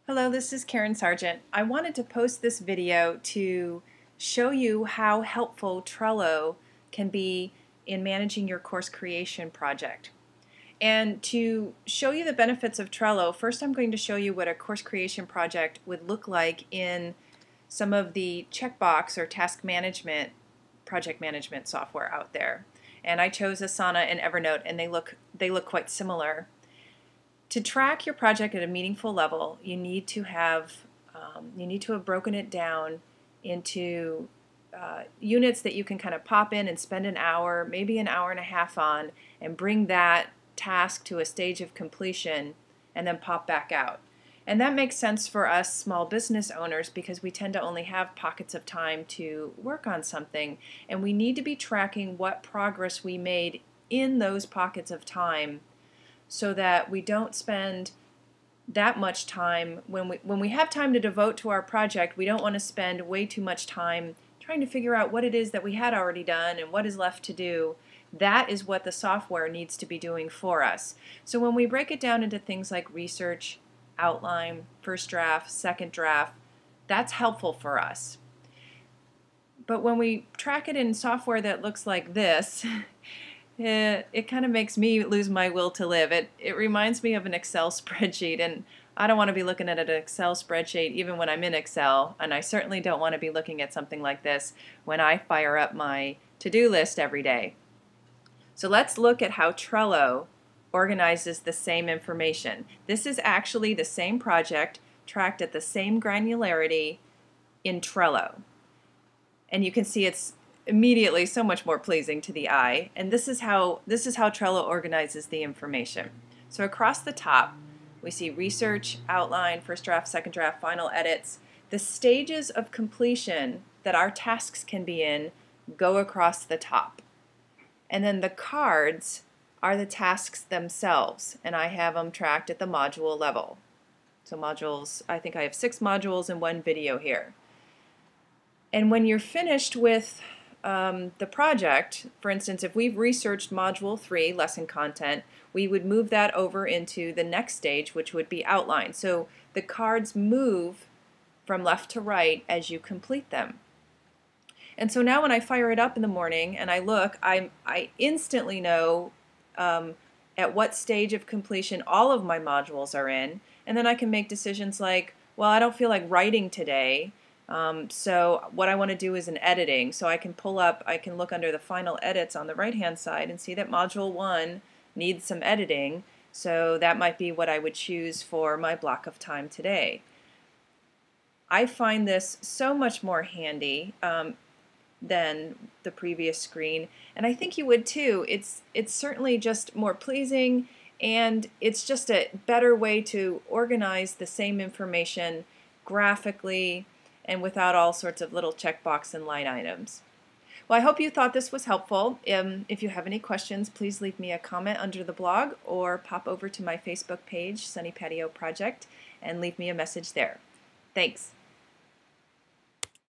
Hello, this is Karen Sargent. I wanted to post this video to show you how helpful Trello can be in managing your course creation project. And to show you the benefits of Trello, first I'm going to show you what a course creation project would look like in some of the checkbox or task management, project management software out there. And I chose Asana and Evernote, and they look quite similar. To track your project at a meaningful level, you need to have broken it down into units that you can kind of pop in and spend an hour, maybe an hour and a half on, and bring that task to a stage of completion and then pop back out. And that makes sense for us small business owners because we tend to only have pockets of time to work on something, and we need to be tracking what progress we made in those pockets of time so that we don't spend that much time. When we have time to devote to our project, we don't want to spend way too much time trying to figure out what it is that we had already done and what is left to do. That is what the software needs to be doing for us. So when we break it down into things like research, outline, first draft, second draft, that's helpful for us. But when we track it in software that looks like this, it kind of makes me lose my will to live. It reminds me of an Excel spreadsheet, and I don't want to be looking at an Excel spreadsheet even when I'm in Excel, and I certainly don't want to be looking at something like this when I fire up my to-do list every day. So let's look at how Trello organizes the same information. This is actually the same project tracked at the same granularity in Trello. And you can see it's immediately so much more pleasing to the eye, and this is how Trello organizes the information. So across the top we see research, outline, first draft, second draft, final edits. The stages of completion that our tasks can be in go across the top, and then the cards are the tasks themselves, and I have them tracked at the module level. So modules, I think I have 6 modules and 1 video here. And when you're finished with the project, for instance, if we've researched Module 3, lesson content, we would move that over into the next stage, which would be outline. So the cards move from left to right as you complete them. And so now when I fire it up in the morning and I look, I instantly know at what stage of completion all of my modules are in, and then I can make decisions like, well, I don't feel like writing today. So what I want to do is an editing. So I can look under the final edits on the right hand side and see that module 1 needs some editing. So that might be what I would choose for my block of time today. I find this so much more handy than the previous screen, and I think you would too. It's certainly just more pleasing, and it's just a better way to organize the same information graphically and without all sorts of little checkbox and line items. Well, I hope you thought this was helpful. If you have any questions, please leave me a comment under the blog or pop over to my Facebook page, Sunny Patio Project, and leave me a message there. Thanks.